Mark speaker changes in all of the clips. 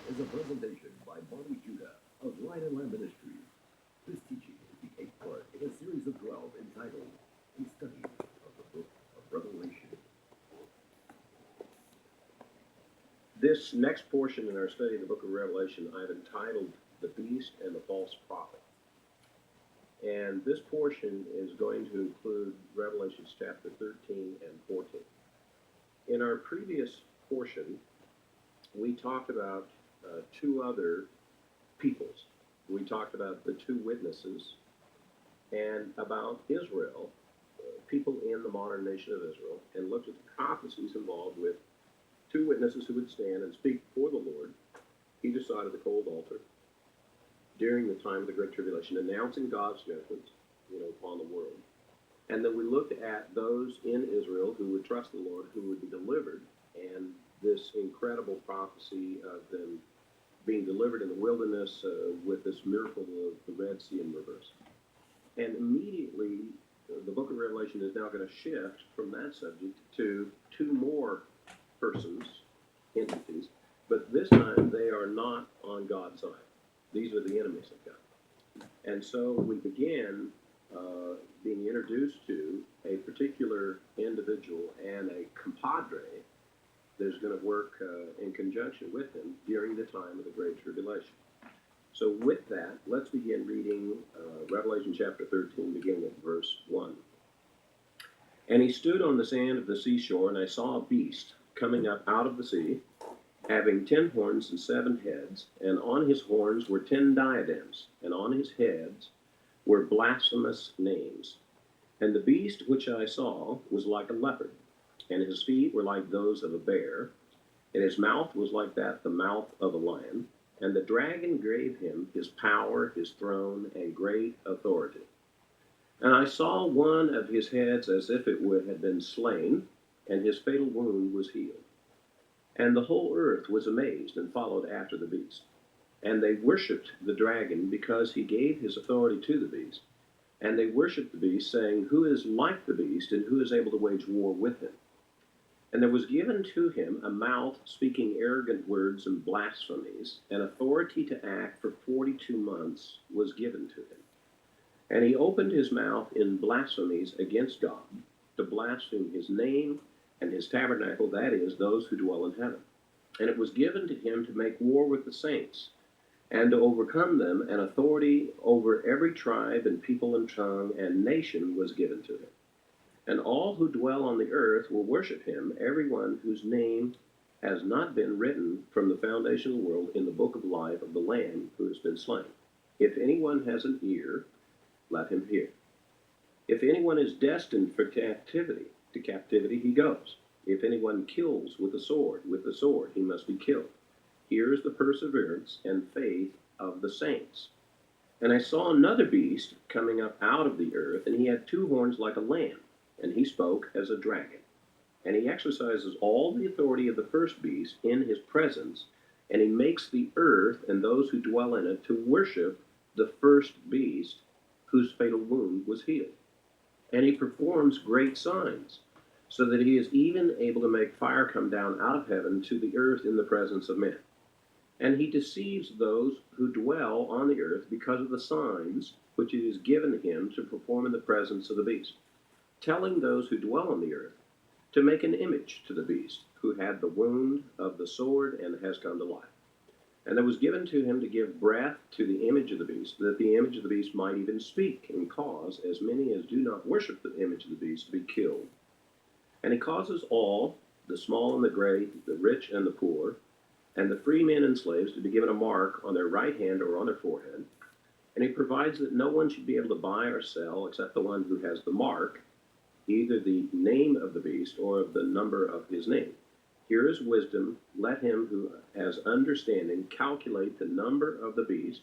Speaker 1: is a presentation by Monte of Light and Lamb Ministries. This teaching is the eighth part in a series of 12 entitled A Study of the Book of Revelation.
Speaker 2: This next portion in our study of the book of Revelation, I've entitled The Beast and the False Prophet. And this portion is going to include Revelations chapter 13 and 14. In our previous portion, we talked about two other peoples. We talked about the two witnesses and about Israel, people in the modern nation of Israel, and looked at the prophecies involved with two witnesses who would stand and speak for the Lord, either side of the cold altar, during the time of the Great Tribulation, announcing God's judgment, upon the world. And then we looked at those in Israel who would trust the Lord, who would be delivered, and this incredible prophecy of them being delivered in the wilderness with this miracle of the Red Sea in reverse. And immediately, the book of Revelation is now going to shift from that subject to two more persons, entities, but this time they are not on God's side. These are the enemies of God. And so we begin being introduced to a particular individual and a compadre that's going to work in conjunction with him during the time of the Great Tribulation. So with that, let's begin reading Revelation chapter 13, beginning at verse 1. And he stood on the sand of the seashore, and I saw a beast coming up out of the sea, having 10 horns and 7 heads, and on his horns were 10 diadems, and on his heads were blasphemous names. And the beast which I saw was like a leopard, and his feet were like those of a bear, and his mouth was like the mouth of a lion. And the dragon gave him his power, his throne, and great authority. And I saw one of his heads as if it had been slain, and his fatal wound was healed. And the whole earth was amazed and followed after the beast. And they worshipped the dragon because he gave his authority to the beast. And they worshipped the beast, saying, Who is like the beast, and who is able to wage war with him? And there was given to him a mouth speaking arrogant words and blasphemies, and authority to act for 42 months was given to him. And he opened his mouth in blasphemies against God, to blaspheme his name and his tabernacle, that is, those who dwell in heaven. And it was given to him to make war with the saints, and to overcome them, and authority over every tribe and people and tongue and nation was given to him. And all who dwell on the earth will worship him, everyone whose name has not been written from the foundation of the world in the book of life of the Lamb who has been slain. If anyone has an ear, let him hear. If anyone is destined for captivity, to captivity he goes. If anyone kills with the sword he must be killed. Here is the perseverance and faith of the saints. And I saw another beast coming up out of the earth, and he had 2 horns like a lamb, and he spoke as a dragon. And he exercises all the authority of the first beast in his presence, and he makes the earth and those who dwell in it to worship the first beast whose fatal wound was healed. And he performs great signs, so that he is even able to make fire come down out of heaven to the earth in the presence of men. And he deceives those who dwell on the earth because of the signs which it is given him to perform in the presence of the beast, telling those who dwell on the earth to make an image to the beast, who had the wound of the sword and has come to life. And it was given to him to give breath to the image of the beast, that the image of the beast might even speak, and cause as many as do not worship the image of the beast to be killed. And he causes all, the small and the great, the rich and the poor, and the free men and slaves to be given a mark on their right hand or on their forehead. And he provides that no one should be able to buy or sell except the one who has the mark, either the name of the beast or of the number of his name. Here is wisdom. Let him who has understanding calculate the number of the beast,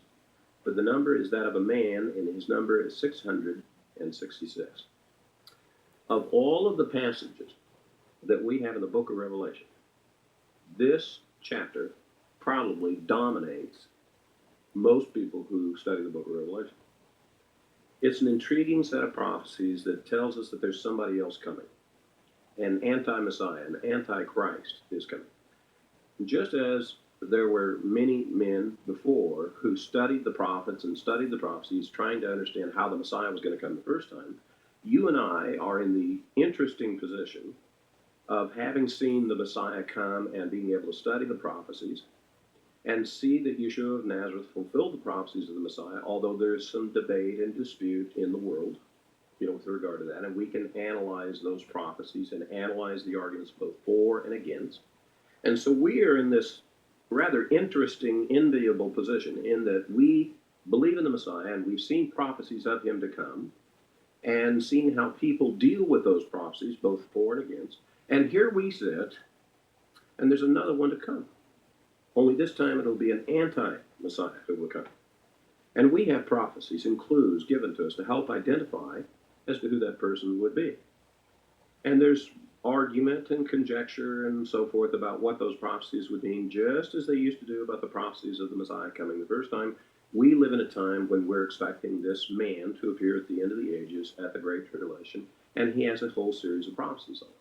Speaker 2: for the number is that of a man, and his number is 666. Of all of the passages that we have in the book of Revelation, this chapter probably dominates most people who study the book of Revelation. It's an intriguing set of prophecies that tells us that there's somebody else coming. An anti-Messiah, an antichrist is coming. Just as there were many men before who studied the prophets and studied the prophecies, trying to understand how the Messiah was going to come the first time. You and I are in the interesting position of having seen the Messiah come and being able to study the prophecies and see that Yeshua of Nazareth fulfilled the prophecies of the Messiah, although there is some debate and dispute in the world, with regard to that. And we can analyze those prophecies and analyze the arguments both for and against. And so we are in this rather interesting, enviable position in that we believe in the Messiah and we've seen prophecies of him to come and seen how people deal with those prophecies, both for and against. And here we sit, and there's another one to come. Only this time it'll be an anti-Messiah who will come. And we have prophecies and clues given to us to help identify as to who that person would be. And there's argument and conjecture and so forth about what those prophecies would mean, just as they used to do about the prophecies of the Messiah coming the first time. We live in a time when we're expecting this man to appear at the end of the ages at the Great Tribulation, and he has a whole series of prophecies on it.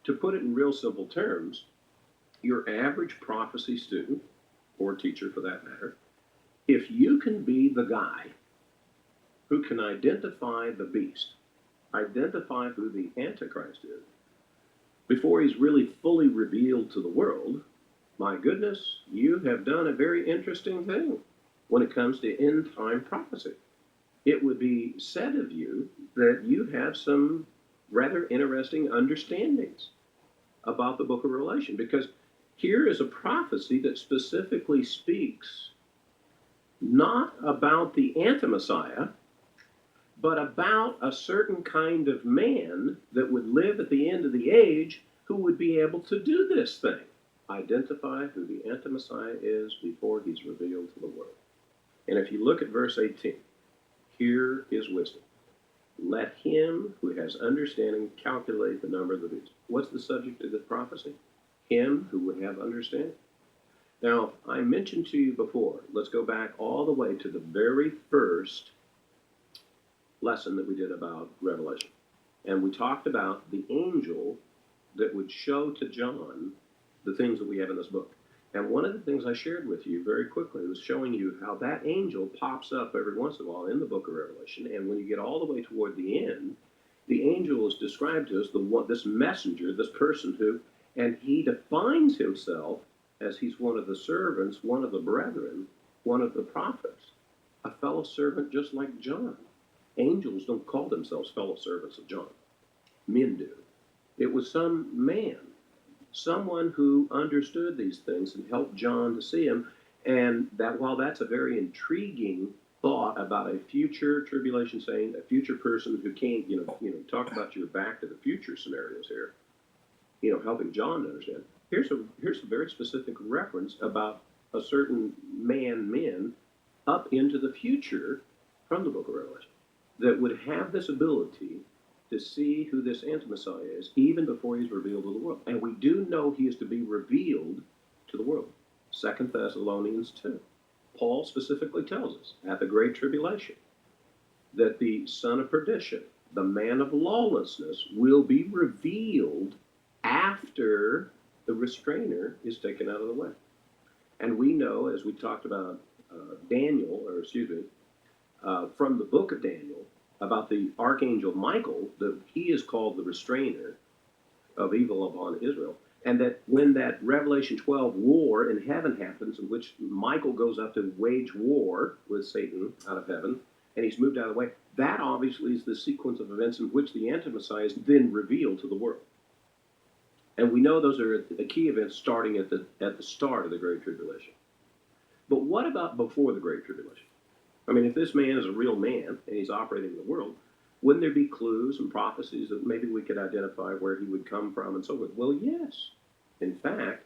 Speaker 2: To put it in real simple terms, your average prophecy student, or teacher for that matter, if you can be the guy who can identify the beast, identify who the antichrist is, before he's really fully revealed to the world, my goodness, you have done a very interesting thing when it comes to end-time prophecy. It would be said of you that you have some rather interesting understandings about the book of Revelation, because here is a prophecy that specifically speaks not about the anti-Messiah, but about a certain kind of man that would live at the end of the age who would be able to do this thing. Identify who the anti-Messiah is before he's revealed to the world. And if you look at verse 18, here is wisdom. Let him who has understanding calculate the number of the beast. What's the subject of the prophecy? Him who would have understanding. Now, I mentioned to you before, let's go back all the way to the very first lesson that we did about Revelation. And we talked about the angel that would show to John the things that we have in this book. And one of the things I shared with you very quickly was showing you how that angel pops up every once in a while in the book of Revelation. And when you get all the way toward the end, the angel is described to us, this messenger, this person who, and he defines himself as he's one of the servants, one of the brethren, one of the prophets, a fellow servant just like John. Angels don't call themselves fellow servants of John. Men do. It was some man, someone who understood these things and helped John to see him. And that while that's a very intriguing thought about a future tribulation saint, a future person who can't, talk about your back to the future scenarios here, helping John to understand. Here's a very specific reference about a certain men up into the future from the book of Revelation that would have this ability to see who this anti-Messiah is even before he's revealed to the world. And we do know he is to be revealed to the world. 2 Thessalonians 2. Paul specifically tells us at the Great Tribulation that the son of perdition, the man of lawlessness, will be revealed after the restrainer is taken out of the way. And we know, as we talked about from the book of Daniel, about the archangel Michael, that he is called the restrainer of evil upon Israel. And that when that Revelation 12 war in heaven happens, in which Michael goes up to wage war with Satan out of heaven, and he's moved out of the way, that obviously is the sequence of events in which the anti-Messiah is then revealed to the world. And we know those are the key events starting at the start of the Great Tribulation. But what about before the Great Tribulation? I mean, if this man is a real man and he's operating in the world, wouldn't there be clues and prophecies that maybe we could identify where he would come from and so forth? Well, yes. In fact,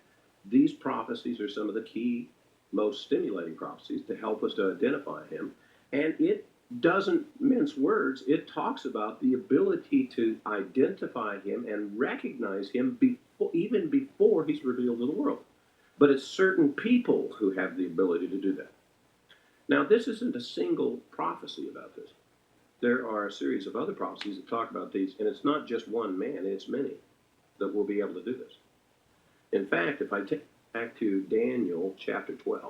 Speaker 2: these prophecies are some of the key, most stimulating prophecies to help us to identify him. And it doesn't mince words. It talks about the ability to identify him and recognize him even before he's revealed to the world. But it's certain people who have the ability to do that. Now, this isn't a single prophecy about this. There are a series of other prophecies that talk about these, and it's not just one man, it's many that will be able to do this. In fact, if I Back to Daniel chapter 12.